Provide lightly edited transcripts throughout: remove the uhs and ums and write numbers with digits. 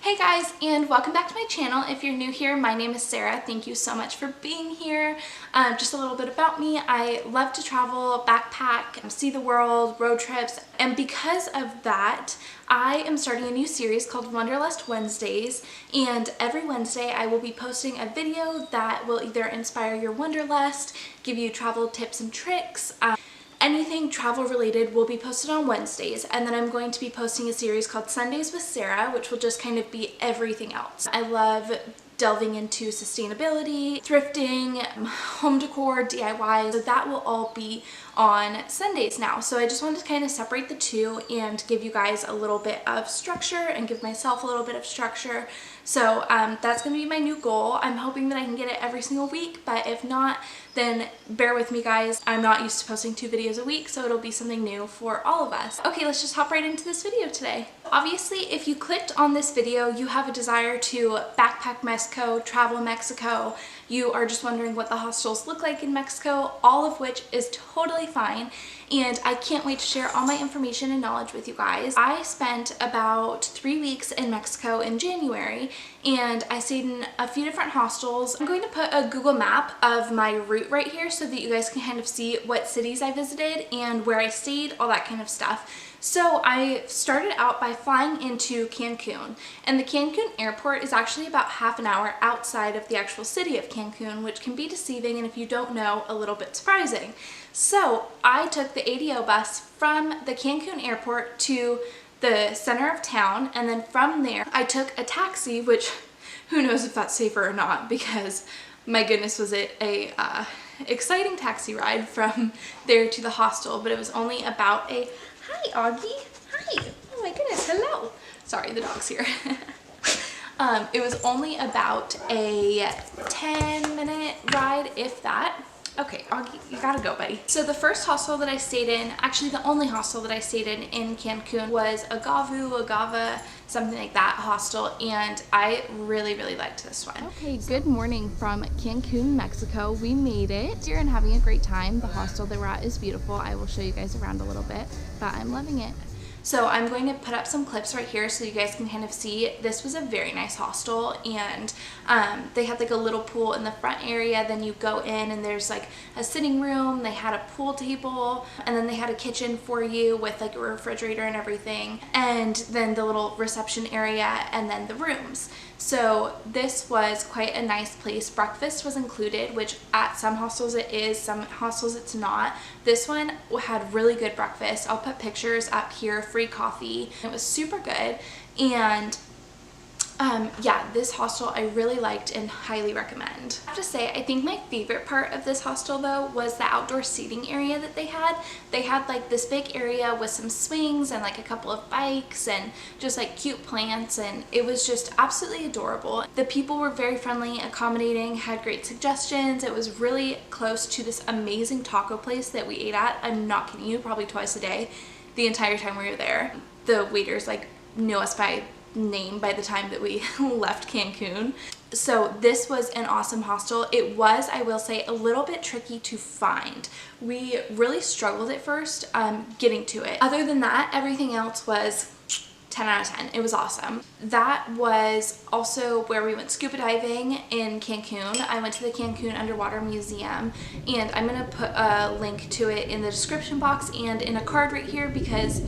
Hey guys, and welcome back to my channel. If you're new here, my name is Sarah. Thank you so much for being here. Just a little bit about me. I love to travel, backpack, see the world, road trips, and because of that, I am starting a new series called Wanderlust Wednesdays, and every Wednesday I will be posting a video that will either inspire your wanderlust, give you travel tips and tricks, anything travel related will be posted on Wednesdays, and then I'm going to be posting a series called Sundays with Sarah, which will just kind of be everything else. I love delving into sustainability, thrifting, home decor, DIY, so that will all be on Sundays now. So I just wanted to kind of separate the two and give you guys a little bit of structure and give myself a little bit of structure. So that's going to be my new goal. I'm hoping that I can get it every single week, but if not, then bear with me guys. I'm not used to posting 2 videos a week, so it'll be something new for all of us. Okay, let's just hop right into this video today. Obviously, if you clicked on this video, you have a desire to backpack Mexico, travel Mexico. You are just wondering what the hostels look like in Mexico, all of which is totally fine. And I can't wait to share all my information and knowledge with you guys. I spent about 3 weeks in Mexico in January, and I stayed in a few different hostels. I'm going to put a Google map of my route right here so that you guys can kind of see what cities I visited and where I stayed, all that kind of stuff. So I started out by flying into Cancun, and the Cancun airport is actually about half an hour outside of the actual city of Cancun, which can be deceiving, and if you don't know, a little bit surprising. So I took the ADO bus from the Cancun airport to the center of town, and then from there I took a taxi, which who knows if that's safer or not, because my goodness, was it a exciting taxi ride from there to the hostel. But it was only about a hi Augie, hi, oh my goodness, hello, sorry, the dog's here. It was only about a 10-minute ride, if that. Okay, Augie, you gotta go, buddy. So the first hostel that I stayed in, actually the only hostel that I stayed in Cancun, was Agava, something like that hostel, and I really liked this one. Okay, good morning from Cancun, Mexico. We made it here and having a great time. The hostel that we're at is beautiful. I will show you guys around a little bit, but I'm loving it. So I'm going to put up some clips right here so you guys can kind of see. This was a very nice hostel, and they had like a little pool in the front area. Then you go in and there's like a sitting room. They had a pool table, and then they had a kitchen for you with like a refrigerator and everything, and then the little reception area, and then the rooms. So this was quite a nice place. Breakfast was included, which at some hostels it is, some hostels it's not. This one had really good breakfast. I'll put pictures up here, free coffee. It was super good, and yeah, this hostel I really liked and highly recommend. I have to say, I think my favorite part of this hostel though was the outdoor seating area that they had. They had like this big area with some swings and like a couple of bikes and just like cute plants, and it was just absolutely adorable. The people were very friendly, accommodating, had great suggestions. It was really close to this amazing taco place that we ate at. I'm not kidding you, probably twice a day the entire time we were there. The waiters like knew us by name by the time that we left Cancun. So this was an awesome hostel. It was, I will say, a little bit tricky to find. We really struggled at first getting to it. Other than that, everything else was 10 out of 10. It was awesome. That was also where we went scuba diving in Cancun. I went to the Cancun Underwater Museum, and I'm gonna put a link to it in the description box and in a card right here, because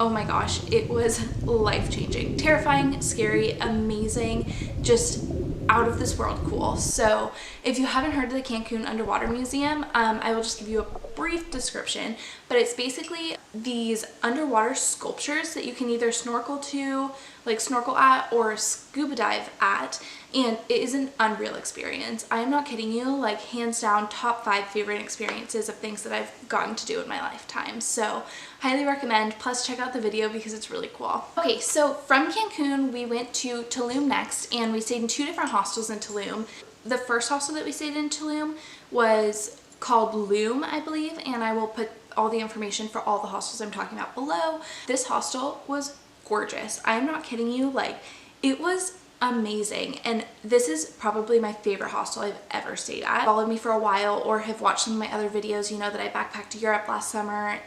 oh my gosh, it was life-changing, terrifying, scary, amazing, just out of this world cool. So if you haven't heard of the Cancun Underwater Museum, I will just give you a brief description, but it's basically these underwater sculptures that you can either snorkel at or scuba dive at, and it is an unreal experience. I am not kidding you, like hands down top 5 favorite experiences of things that I've gotten to do in my lifetime. So highly recommend, plus check out the video because it's really cool. Okay, so from Cancun we went to Tulum next, and we stayed in 2 different hostels in Tulum. The first hostel that we stayed in Tulum was called Loom, I believe, and I will put all the information for all the hostels I'm talking about below. This hostel was gorgeous. I am not kidding you, like it was amazing. And this is probably my favorite hostel I've ever stayed at. Followed me for a while or have watched some of my other videos, you know that I backpacked to Europe last summer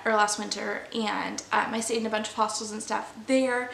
or last winter, and I stayed in a bunch of hostels and stuff there.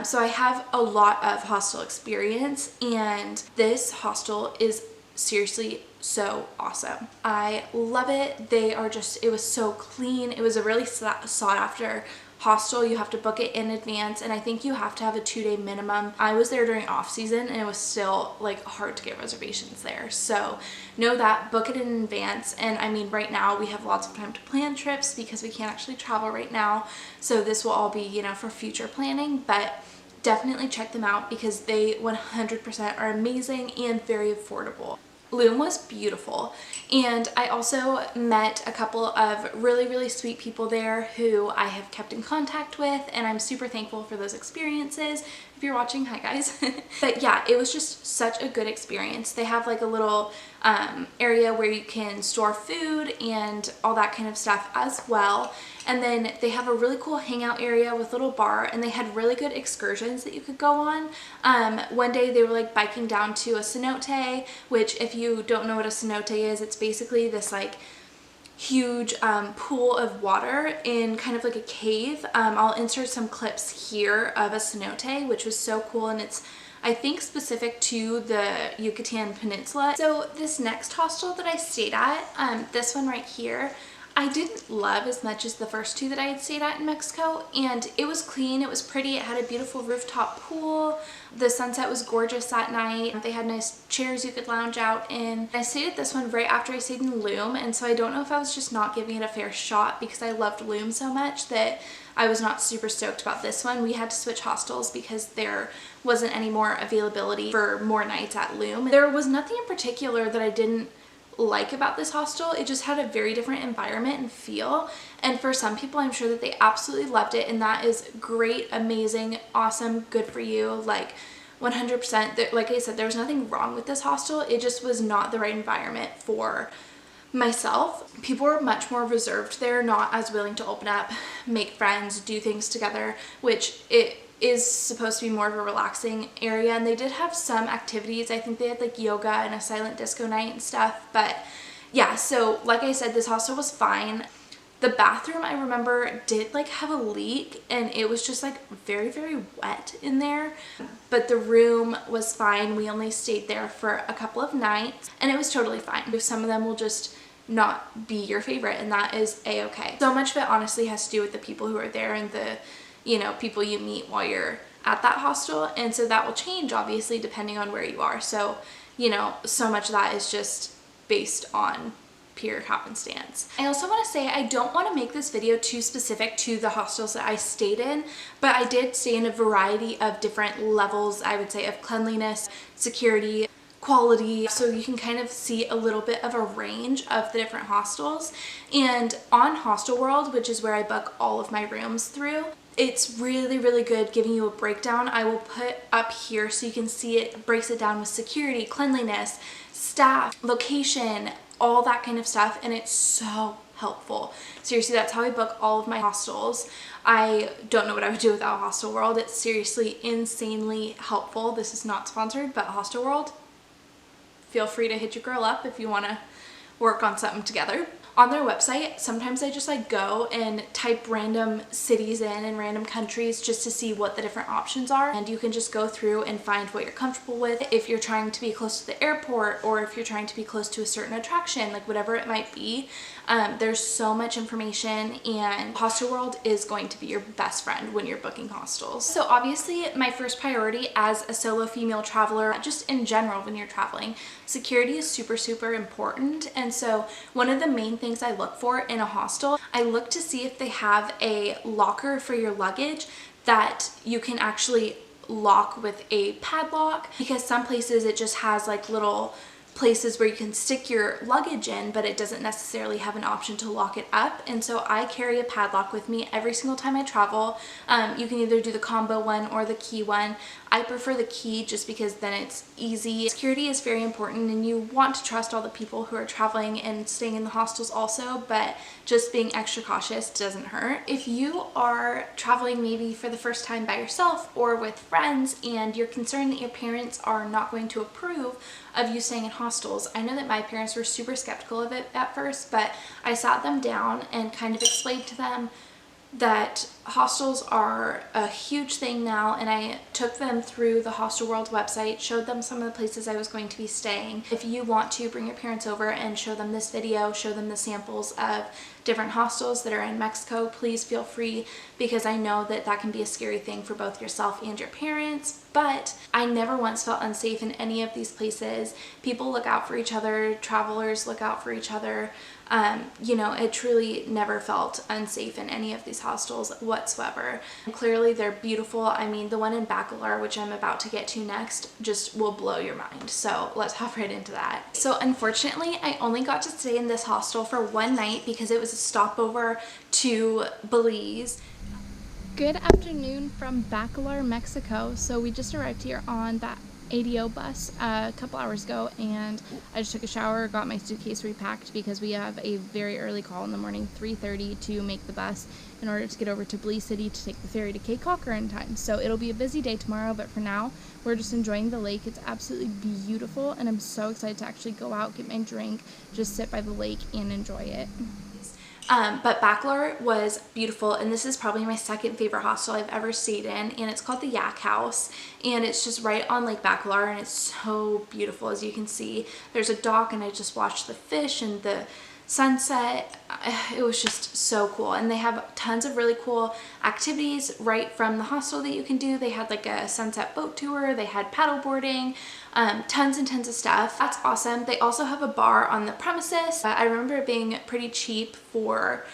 So I have a lot of hostel experience, and this hostel is seriously so awesome. I love it. They are just, it was so clean. It was a really sought after hostel. You have to book it in advance, and I think you have to have a 2-day minimum. I was there during off season and it was still like hard to get reservations there. So know that, book it in advance. And I mean, right now we have lots of time to plan trips because we can't actually travel right now. So this will all be, you know, for future planning, but definitely check them out because they 100% are amazing and very affordable. Loom was beautiful, and I also met a couple of really sweet people there who I have kept in contact with, and I'm super thankful for those experiences. If you're watching, hi guys. But yeah, it was just such a good experience. They have like a little area where you can store food and all that kind of stuff as well. And then they have a really cool hangout area with a little bar, and they had really good excursions that you could go on. One day they were like biking down to a cenote, which if you don't know what a cenote is, it's basically this like huge pool of water in kind of like a cave. I'll insert some clips here of a cenote, which was so cool, and it's I think specific to the Yucatan Peninsula. So this next hostel that I stayed at, this one right here, I didn't love as much as the first two that I had stayed at in Mexico, and it was clean, it was pretty, it had a beautiful rooftop pool, the sunset was gorgeous at night, they had nice chairs you could lounge out in. I stayed at this one right after I stayed in Loom, and so I don't know if I was just not giving it a fair shot because I loved Loom so much that I was not super stoked about this one. We had to switch hostels because there wasn't any more availability for more nights at Loom. There was nothing in particular that I didn't like about this hostel. It just had a very different environment and feel, and for some people I'm sure that they absolutely loved it, and that is great, amazing, awesome, good for you, like 100%. Like I said, there was nothing wrong with this hostel, it just was not the right environment for myself. People were much more reserved there, not as willing to open up, make friends, do things together, which it is supposed to be more of a relaxing area. And they did have some activities. I think they had like yoga and a silent disco night and stuff. But yeah, so like I said, this hostel was fine. The bathroom, I remember, did like have a leak, and it was just like very wet in there, but the room was fine. We only stayed there for a couple of nights and it was totally fine. Some of them will just not be your favorite, and that is a-okay. So much of it honestly has to do with the people who are there and the, you know, people you meet while you're at that hostel, and so that will change obviously depending on where you are. So, you know, so much of that is just based on pure happenstance. I also want to say I don't want to make this video too specific to the hostels that I stayed in, but I did stay in a variety of different levels, I would say, of cleanliness, security, quality, so you can kind of see a little bit of a range of the different hostels. And on Hostel World, which is where I book all of my rooms through, it's really good giving you a breakdown. I will put up here so you can see it breaks it down with security, cleanliness, staff, location, all that kind of stuff, and it's so helpful. Seriously, that's how I book all of my hostels. I don't know what I would do without Hostel World. It's seriously insanely helpful. This is not sponsored, but Hostel World, feel free to hit your girl up if you want to work on something together. On their website, sometimes I just like go and type random cities in and random countries just to see what the different options are, and you can just go through and find what you're comfortable with. If you're trying to be close to the airport, or if you're trying to be close to a certain attraction, like whatever it might be, there's so much information, and Hostel World is going to be your best friend when you're booking hostels. So obviously my first priority as a solo female traveler, just in general when you're traveling, security is super important. And so one of the main things I look for in a hostel, I look to see if they have a locker for your luggage that you can actually lock with a padlock, because some places it just has like little places where you can stick your luggage in, but it doesn't necessarily have an option to lock it up. And so I carry a padlock with me every single time I travel. You can either do the combo one or the key one. I prefer the key just because then it's easy. Security is very important and you want to trust all the people who are traveling and staying in the hostels also, but just being extra cautious doesn't hurt. If you are traveling maybe for the first time by yourself or with friends and you're concerned that your parents are not going to approve of you staying in hostels, I know that my parents were super skeptical of it at first, but I sat them down and kind of explained to them that hostels are a huge thing now, and I took them through the Hostel World website, showed them some of the places I was going to be staying. If you want to bring your parents over and show them this video, show them the samples of different hostels that are in Mexico, please feel free, because I know that that can be a scary thing for both yourself and your parents. But I never once felt unsafe in any of these places. People look out for each other, travelers look out for each other. You know, it truly never felt unsafe in any of these hostels whatsoever. And clearly they're beautiful. I mean, the one in BACALAR, which I'm about to get to next, just will blow your mind. So let's hop right into that. So unfortunately, I only got to stay in this hostel for one night because it was a stopover to Belize. Good afternoon from BACALAR, Mexico. So we just arrived here on that ADO bus a couple hours ago, and I just took a shower, got my suitcase repacked because we have a very early call in the morning, 3:30, to make the bus in order to get over to Belize City to take the ferry to Cape Cocker in time. So it'll be a busy day tomorrow, but for now we're just enjoying the lake. It's absolutely beautiful and I'm so excited to actually go out, get my drink, just sit by the lake and enjoy it. But BACALAR was beautiful, and this is probably my second favorite hostel I've ever stayed in, and it's called the Yak House, and it's just right on Lake BACALAR, and it's so beautiful. As you can see, there's a dock, and I just watched the fish and the sunset. It was just so cool, and they have tons of really cool activities right from the hostel that you can do. They had like a sunset boat tour, they had paddle boarding, tons and tons of stuff. That's awesome. They also have a bar on the premises. I remember it being pretty cheap for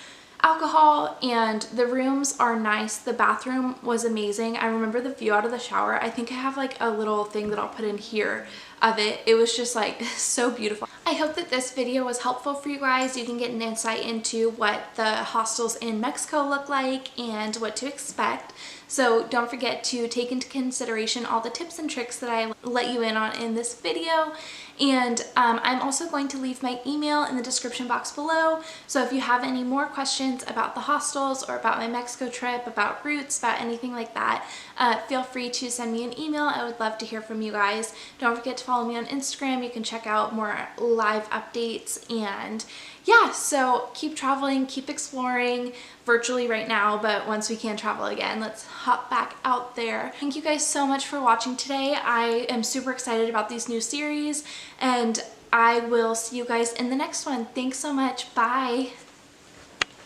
alcohol, and the rooms are nice. The bathroom was amazing. I remember the view out of the shower. I think I have like a little thing that I'll put in here of it. It was just like so beautiful. I hope that this video was helpful for you guys. You can get an insight into what the hostels in Mexico look like and what to expect. So don't forget to take into consideration all the tips and tricks that I let you in on in this video. And I'm also going to leave my email in the description box below. So if you have any more questions about the hostels or about my Mexico trip, about routes, about anything like that, feel free to send me an email. I would love to hear from you guys. Don't forget to follow me on Instagram. You can check out more live updates, and yeah, so keep traveling, keep exploring virtually right now, but once we can travel again, let's hop back out there. Thank you guys so much for watching today. I am super excited about these new series, and I will see you guys in the next one. Thanks so much. Bye.